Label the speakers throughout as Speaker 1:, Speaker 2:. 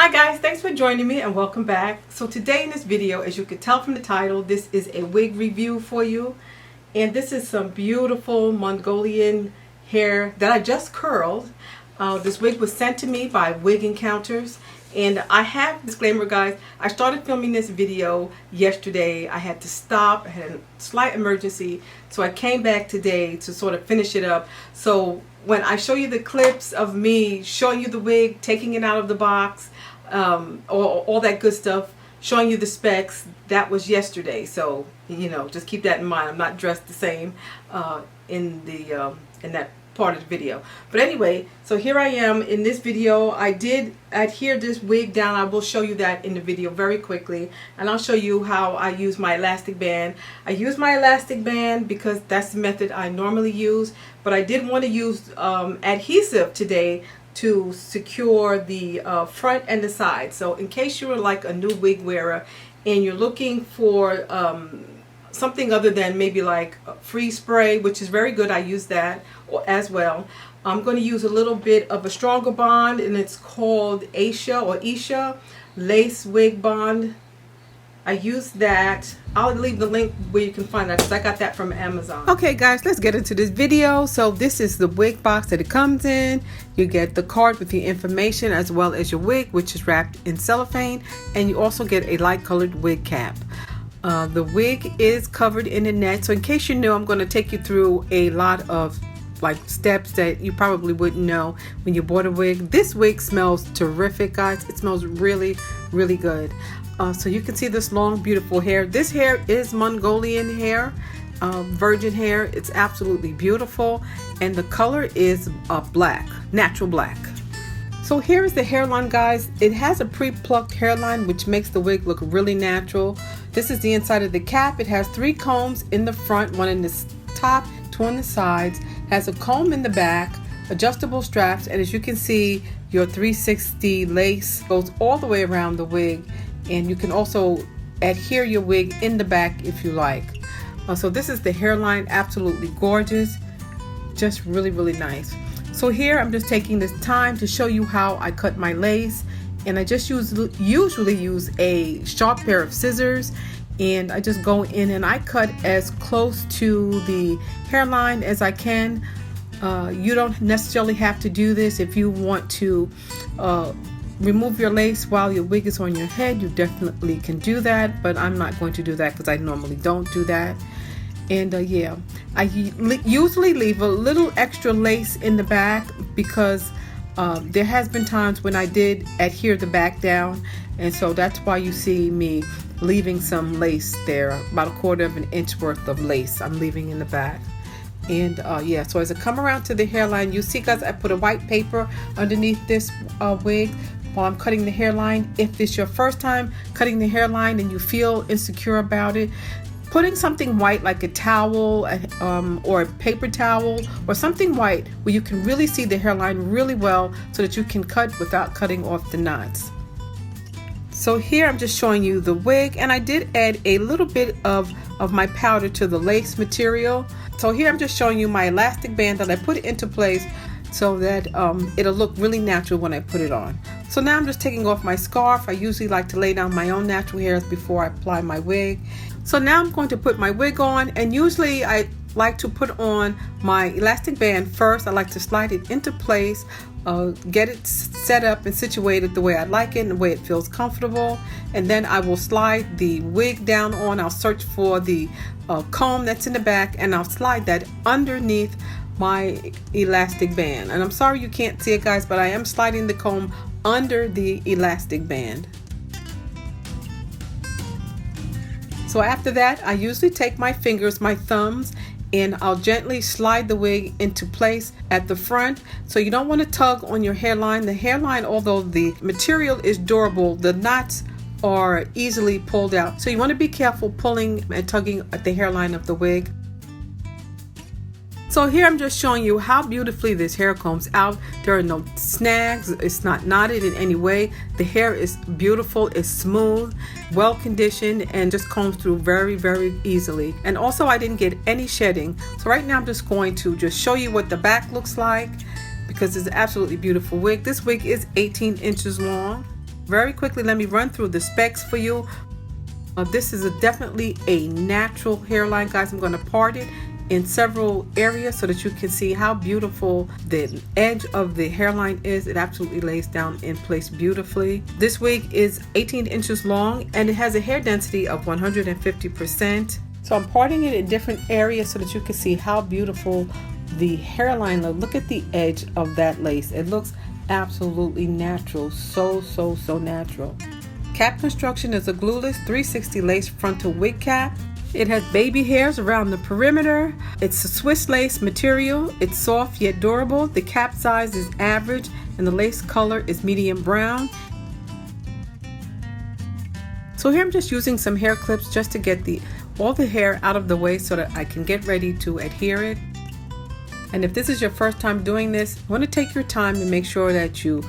Speaker 1: Hi guys, thanks for joining me and welcome back. So today in this video, as you can tell from the title, this is a wig review for you. And this is some beautiful Mongolian hair that I just curled. This wig was sent to me by Wig Encounters. And I have, disclaimer guys, I started filming this video yesterday. I had to stop, I had a slight emergency. So I came back today to sort of finish it up. So when I show you the clips of me showing you the wig, taking it out of the box, all that good stuff, showing you the specs, that was yesterday. So, you know, just keep that in mind. I'm not dressed the same in that part of the video. But anyway, so here I am in this video. I did adhere this wig down. I will show you that in the video very quickly, and I'll show you how I use my elastic band. I use my elastic band because that's the method I normally use, but I did want to use adhesive today to secure the front and the side. So in case you're like a new wig wearer and you're looking for something other than maybe like freeze spray, which is very good, I use that as well. I'm going to use a little bit of a stronger bond, and it's called Isha lace wig bond. I use that. I'll leave the link where you can find that because I got that from Amazon. Okay guys, let's get into this video. So this is the wig box that it comes in. You get the card with the information as well as your wig, which is wrapped in cellophane, and you also get a light colored wig cap. The wig is covered in a net, so in case you know, I'm going to take you through a lot of like steps that you probably wouldn't know when you bought a wig. This wig smells terrific guys. It smells really good. So you can see this long beautiful hair. This hair is Mongolian hair, virgin hair. It's absolutely beautiful, and the color is black, natural black. So here is the hairline guys. It has a pre-plucked hairline, which makes the wig look really natural. This is the inside of the cap. It has 3 combs in the front, 1 in the top, 2 on the sides, has a comb in the back, adjustable straps, and as you can see, your 360 lace goes all the way around the wig, and you can also adhere your wig in the back if you like. So this is the hairline, absolutely gorgeous, just really nice. So here I'm just taking this time to show you how I cut my lace, and I just usually use a sharp pair of scissors, and I just go in and I cut as close to the hairline as I can. You don't necessarily have to do this. If you want to remove your lace while your wig is on your head, you definitely can do that, but I'm not going to do that because I normally don't do that. And yeah, I usually leave a little extra lace in the back because there has been times when I did adhere the back down, and so that's why you see me leaving some lace there, about 1/4 of an inch worth of lace I'm leaving in the back. And yeah, so as I come around to the hairline, you see guys, I put a white paper underneath this wig while I'm cutting the hairline. If it's your first time cutting the hairline and you feel insecure about it, putting something white like a towel or a paper towel or something white where you can really see the hairline really well so that you can cut without cutting off the knots. So here I'm just showing you the wig, and I did add a little bit of my powder to the lace material. So here I'm just showing you my elastic band that I put into place so that it'll look really natural when I put it on. So now I'm just taking off my scarf. I usually like to lay down my own natural hairs before I apply my wig. So now I'm going to put my wig on, and usually I like to put on my elastic band first. I like to slide it into place, get it set up and situated the way I like it and the way it feels comfortable, and then I will slide the wig down on. I'll search for the comb that's in the back, and I'll slide that underneath my elastic band. And I'm sorry you can't see it guys, but I am sliding the comb under the elastic band. So after that, I usually take my fingers, my thumbs, and I'll gently slide the wig into place at the front. So you don't want to tug on your hairline. The hairline, although the material is durable, the knots are easily pulled out. So you want to be careful pulling and tugging at the hairline of the wig. So here I'm just showing you how beautifully this hair combs out. There are no snags. It's not knotted in any way. The hair is beautiful. It's smooth, well conditioned, and just combs through very easily. And also I didn't get any shedding. So right now I'm just going to just show you what the back looks like because it's an absolutely beautiful wig. This wig is 18 inches long. Very quickly, let me run through the specs for you. This is definitely a natural hairline, guys. I'm going to part it in several areas so that you can see how beautiful the edge of the hairline is. It absolutely lays down in place beautifully. This wig is 18 inches long and it has a hair density of 150%. So I'm parting it in different areas so that you can see how beautiful the hairline looks. Look at the edge of that lace. It looks absolutely natural. So natural. Cap construction is a glueless 360 lace frontal wig cap. It has baby hairs around the perimeter. It's a Swiss lace material. It's soft yet durable. The cap size is average and the lace color is medium brown. So here I'm just using some hair clips just to get all the hair out of the way so that I can get ready to adhere it. And if this is your first time doing this, you want to take your time and make sure that you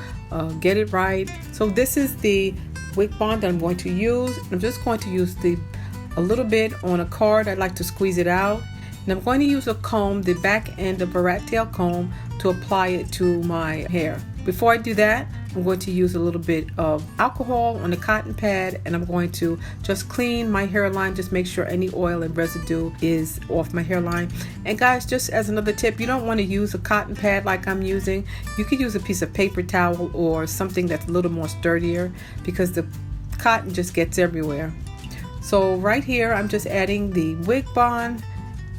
Speaker 1: get it right. So this is the wig bond that I'm going to use. I'm just going to use a little bit on a card. I'd like to squeeze it out. And I'm going to use a comb, the back end of a rat tail comb, to apply it to my hair. Before I do that, I'm going to use a little bit of alcohol on a cotton pad and I'm going to just clean my hairline, just make sure any oil and residue is off my hairline. And guys, just as another tip, you don't want to use a cotton pad like I'm using. You could use a piece of paper towel or something that's a little more sturdier because the cotton just gets everywhere. So right here, I'm just adding the wig bond.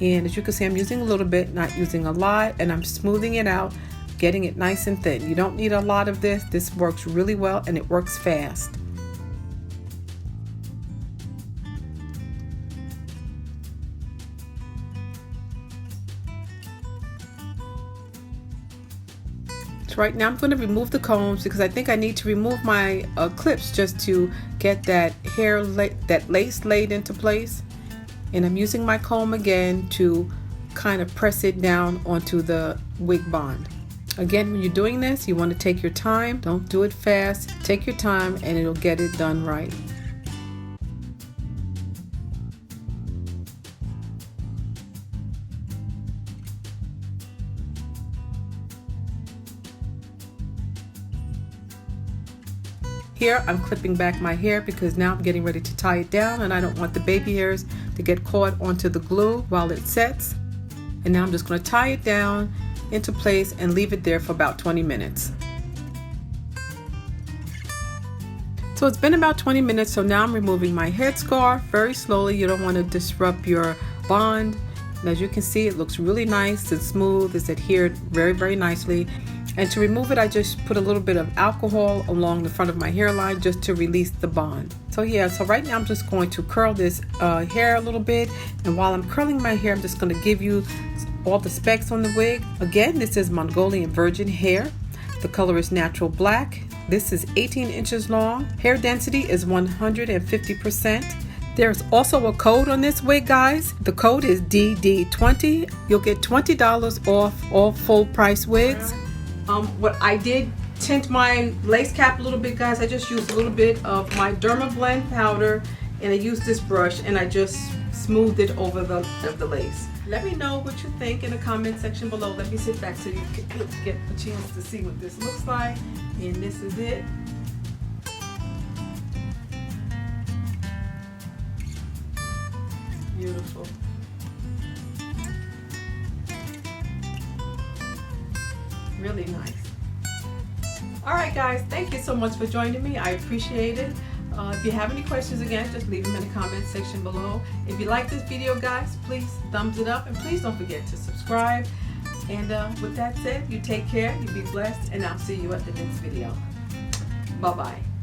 Speaker 1: And as you can see, I'm using a little bit, not using a lot, and I'm smoothing it out, getting it nice and thin. You don't need a lot of this. This works really well and it works fast. So right now I'm going to remove the combs because I think I need to remove my clips just to get that lace laid into place. And I'm using my comb again to kind of press it down onto the wig bond. Again, when you're doing this, you want to take your time. Don't do it fast. Take your time and it'll get it done right. Here I'm clipping back my hair because now I'm getting ready to tie it down and I don't want the baby hairs to get caught onto the glue while it sets. And now I'm just going to tie it down into place and leave it there for about 20 minutes. So it's been about 20 minutes, so now I'm removing my headscarf very slowly. You don't want to disrupt your bond. And as you can see, it looks really nice and smooth. It's adhered very nicely. And to remove it, I just put a little bit of alcohol along the front of my hairline just to release the bond. So yeah, so right now I'm just going to curl this hair a little bit. And while I'm curling my hair, I'm just going to give you all the specs on the wig. Again, this is Mongolian virgin hair. The color is natural black. This is 18 inches long. Hair density is 150%. There's also a code on this wig, guys. The code is DD20. You'll get $20 off all full price wigs. What I did tint my lace cap a little bit, guys. I just used a little bit of my Derma Blend powder and I used this brush and I just smoothed it over the lace. Let me know what you think in the comment section below. Let me sit back so you can get a chance to see what this looks like. And this is it. Beautiful. Really nice. Alright guys, thank you so much for joining me. I appreciate it. If you have any questions, again, just leave them in the comment section below. If you like this video, guys, please thumbs it up and please don't forget to subscribe. And with that said, you take care, you be blessed, and I'll see you at the next video. Bye-bye.